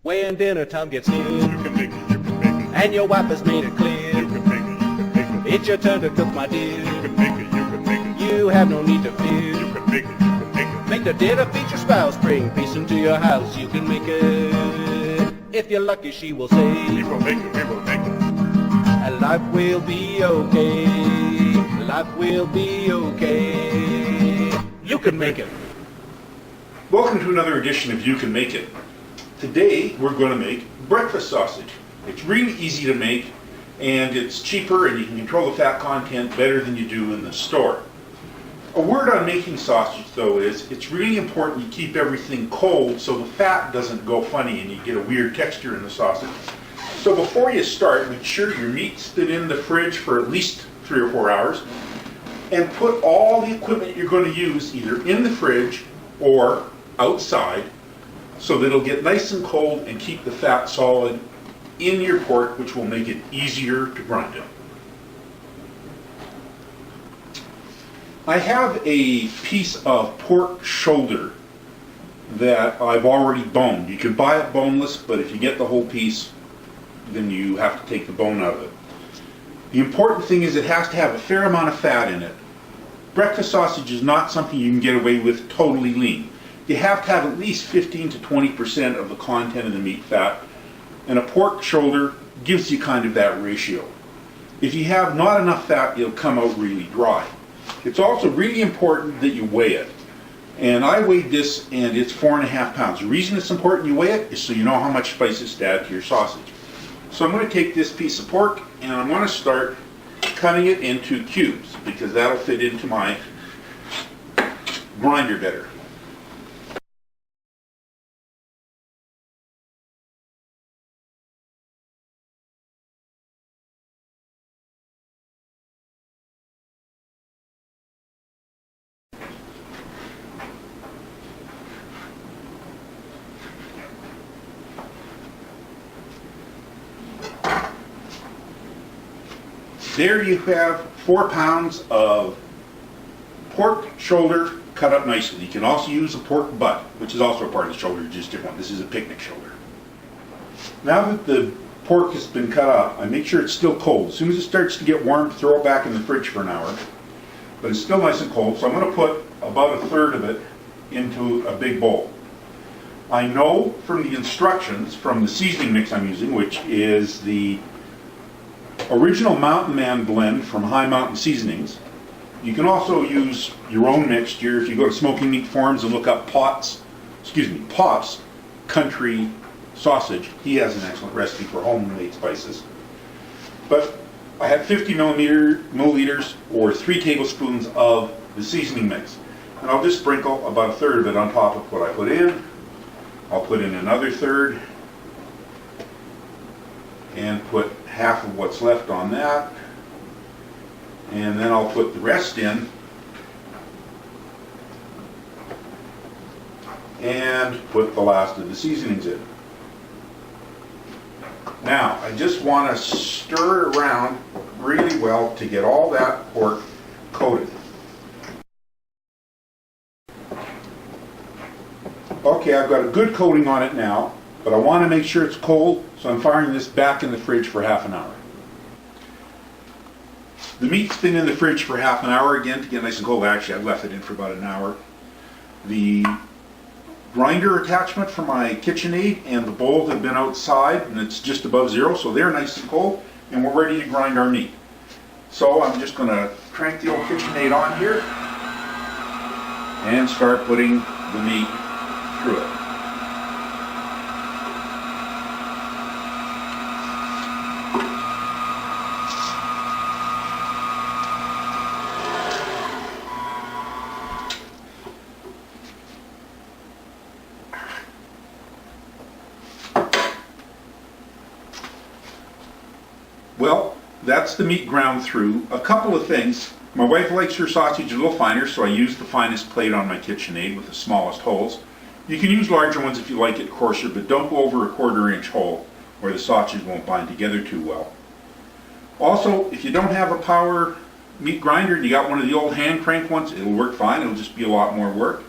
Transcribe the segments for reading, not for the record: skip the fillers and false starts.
When dinner time gets near, You can make it, you can make it. and your wife has made it clear, You can make it, you can make it. it's your turn to cook, my dear. You can make it, you can make it. You have no need to fear. You can make it, you can make it. Make the dinner feed your spouse, bring peace into your house. You can make it. If you're lucky, she will say, We will make it, we will make it. and life will be okay. Life will be okay. You can make it. Welcome to another edition of You Can Make It. Today we're going to make breakfast sausage. It's really easy to make and it's cheaper and you can control the fat content better than you do in the store. A word on making sausage though is it's really important you keep everything cold so the fat doesn't go funny and you get a weird texture in the sausage. So before you start, make sure your meat's been in the fridge for at least 3 or 4 hours and put all the equipment you're going to use either in the fridge or outside so that it'll get nice and cold and keep the fat solid in your pork, which will make it easier to grind up. I have a piece of pork shoulder that I've already boned. You can buy it boneless, but if you get the whole piece, then you have to take the bone out of it. The important thing is it has to have a fair amount of fat in it. Breakfast sausage is not something you can get away with totally lean. You have to have at least 15 to 20% of the content of the meat fat, and a pork shoulder gives you kind of that ratio. If you have not enough fat, it'll come out really dry. It's also really important that you weigh it. And I weighed this and it's 4.5 pounds. The reason it's important you weigh it is so you know how much spices to add to your sausage. So I'm going to take this piece of pork and I'm going to start cutting it into cubes because that'll fit into my grinder better. There you have 4 pounds of pork shoulder cut up nicely. You can also use a pork butt, which is also a part of the shoulder, just different. This is a picnic shoulder. Now that the pork has been cut up, I make sure it's still cold. As soon as it starts to get warm, throw it back in the fridge for an hour. But it's still nice and cold, so I'm going to put about 1/3 of it into a big bowl. I know from the instructions, from the seasoning mix I'm using, which is the original Mountain Man blend from High Mountain Seasonings. You can also use your own mixture. If you go to Smoking Meat Forums and look up Pop's Country Sausage, he has an excellent recipe for homemade spices. But I have 50 milliliters or 3 tablespoons of the seasoning mix. And I'll just sprinkle about 1/3 of it on top of what I put in. I'll put in another 1/3 and put half of what's left on that, and then I'll put the rest in and put the last of the seasonings in. Now I just want to stir it around really well to get all that pork coated. Okay, I've got a good coating on it now, but I want to make sure it's cold, so I'm firing this back in the fridge for half an hour. The meat's been in the fridge for half an hour again to get nice and cold. Actually, I've left it in for about an hour. The grinder attachment for my KitchenAid and the bowl have been outside, and it's just above 0, so they're nice and cold, and we're ready to grind our meat. So I'm just going to crank the old KitchenAid on here and start putting the meat through it. Well, that's the meat ground through. A couple of things. My wife likes her sausage a little finer, so I use the finest plate on my KitchenAid with the smallest holes. You can use larger ones if you like it coarser, but don't go over a 1/4 inch hole where the sausage won't bind together too well. Also, if you don't have a power meat grinder and you got one of the old hand crank ones, it'll work fine. It'll just be a lot more work,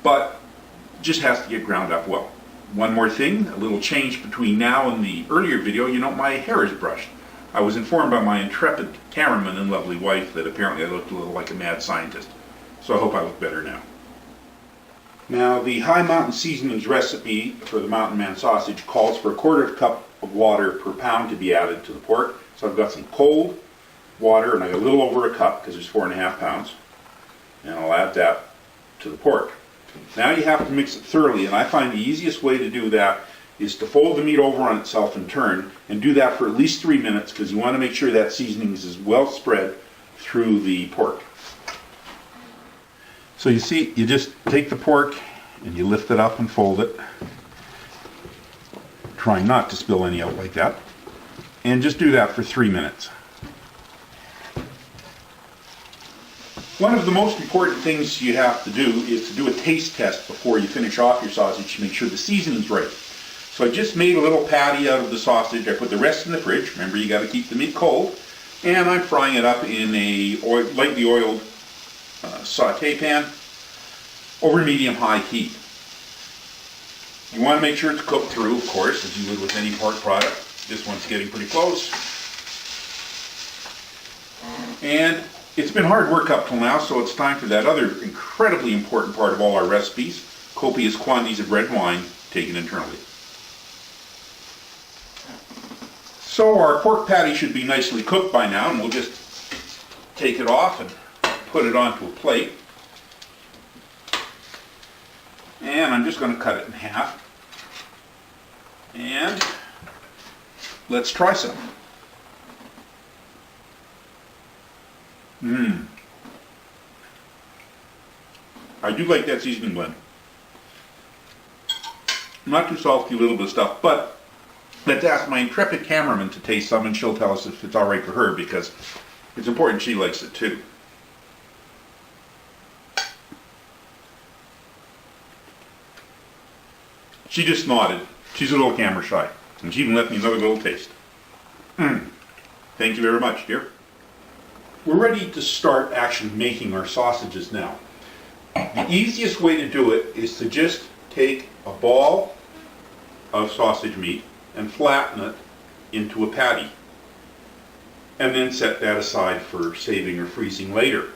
but just has to get ground up well. one more thing, a little change between now and the earlier video. You know, my hair is brushed. I was informed by my intrepid cameraman and lovely wife that apparently I looked a little like a mad scientist. So I hope I look better now. Now, the High Mountain Seasonings recipe for the Mountain Man sausage calls for a quarter cup of water per pound to be added to the pork. So I've got some cold water, and I got a little over a cup because there's 4.5 pounds. And I'll add that to the pork. Now you have to mix it thoroughly, and I find the easiest way to do that is to fold the meat over on itself and turn, and do that for at least 3 minutes because you want to make sure that seasoning is well spread through the pork. So you see, you just take the pork and you lift it up and fold it, trying not to spill any out like that, and just do that for 3 minutes. One of the most important things you have to do is to do a taste test before you finish off your sausage to make sure the seasoning's right. So I just made a little patty out of the sausage. I put the rest in the fridge. Remember, you got to keep the meat cold. And I'm frying it up in a lightly oiled saute pan over medium-high heat. You want to make sure it's cooked through, of course, as you would with any pork product. This one's getting pretty close. And it's been hard work up till now, so it's time for that other incredibly important part of all our recipes, copious quantities of red wine taken internally. So our pork patty should be nicely cooked by now, and we'll just take it off and put it onto a plate. And I'm just going to cut it in half. And let's try some. I do like that seasoning blend. Not too salty, a little bit of stuff, but let's ask my intrepid cameraman to taste some and she'll tell us if it's alright for her because it's important she likes it too. She just nodded. She's a little camera shy. And she even left me another little taste. Thank you very much, dear. We're ready to start actually making our sausages now. The easiest way to do it is to just take a ball of sausage meat and flatten it into a patty. And then set that aside for saving or freezing later.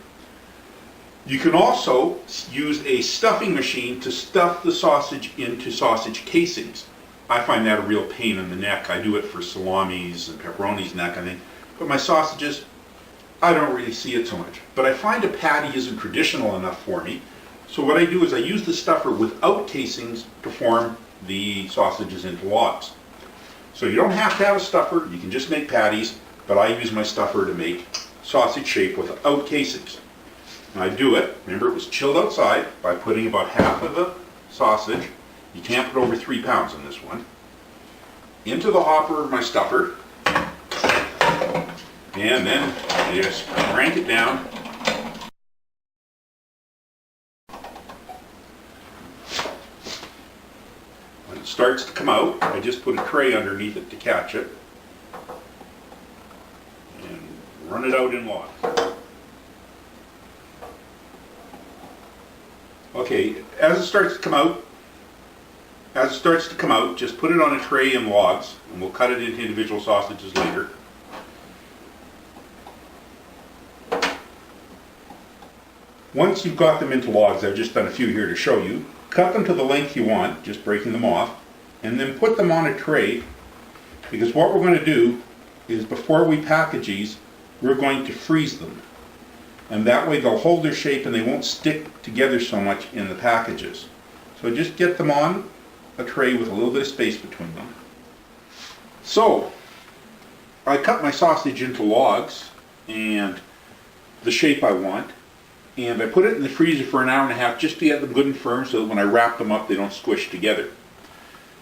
You can also use a stuffing machine to stuff the sausage into sausage casings. I find that a real pain in the neck. I do it for salamis and pepperonis and that kind of thing. But my sausages, I don't really see it so much. But I find a patty isn't traditional enough for me. So what I do is I use the stuffer without casings to form the sausages into logs. So you don't have to have a stuffer, you can just make patties, but I use my stuffer to make sausage shape without casings. And I do it, remember it was chilled outside, by putting about half of the sausage, you can't put over 3 pounds in this one, into the hopper of my stuffer, and then just crank it down. When it starts to come out, I just put a tray underneath it to catch it, and run it out in logs. Okay, as it starts to come out, just put it on a tray in logs, and we'll cut it into individual sausages later. Once you've got them into logs, I've just done a few here to show you, cut them to the length you want, just breaking them off, and then put them on a tray, because what we're going to do is before we package these, we're going to freeze them. And that way they'll hold their shape and they won't stick together so much in the packages. So just get them on a tray with a little bit of space between them. So, I cut my sausage into logs and the shape I want, and I put it in the freezer for an hour and a half just to get them good and firm so that when I wrap them up they don't squish together.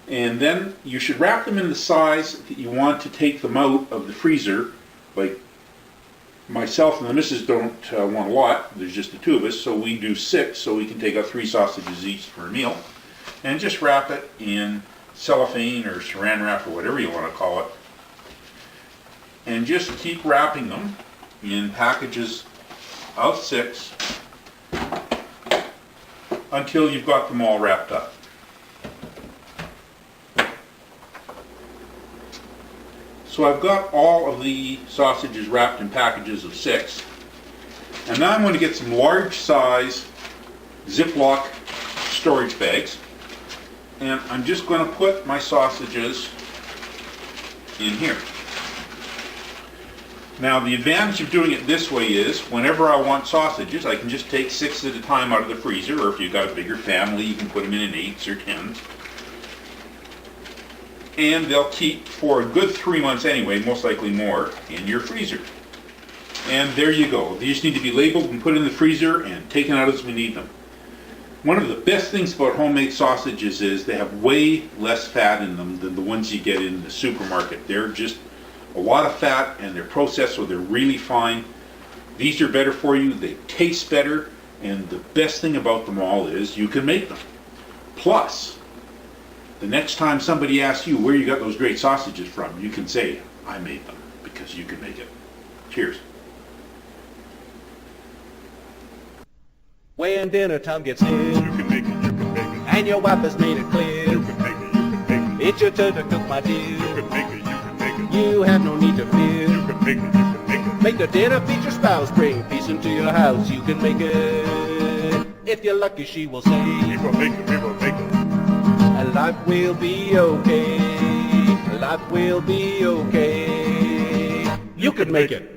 And then you should wrap them in the size that you want to take them out of the freezer. Like myself and the missus don't want a lot, there's just the two of us, so we do 6 so we can take out 3 sausages each for a meal. And just wrap it in cellophane or saran wrap or whatever you want to call it. And just keep wrapping them in packages of 6 until you've got them all wrapped up. So I've got all of the sausages wrapped in packages of 6. And now I'm going to get some large size Ziploc storage bags. And I'm just going to put my sausages in here. Now the advantage of doing it this way is, whenever I want sausages, I can just take 6 at a time out of the freezer, or if you've got a bigger family, you can put them in 8s or 10s. And they'll keep for a good 3 months anyway, most likely more, in your freezer. And there you go. These need to be labeled and put in the freezer and taken out as we need them. One of the best things about homemade sausages is they have way less fat in them than the ones you get in the supermarket. They're just a lot of fat, and they're processed, so they're really fine. These are better for you, they taste better, and the best thing about them all is you can make them. Plus, the next time somebody asks you where you got those great sausages from, you can say, I made them, because you can make it. Cheers. When dinner time gets near, You can make it, you can make it. and your wife has made it clear, You can make it, you can make it. it's your turn to cook, my You dear. can make it, you can make it. You have no need to fear. You can make it, you can make it. Make the dinner feed your spouse, bring peace into your house. You can make it. If you're lucky, she will We say, will make it, we will make it. and life will be okay. Life will be okay. You can make it.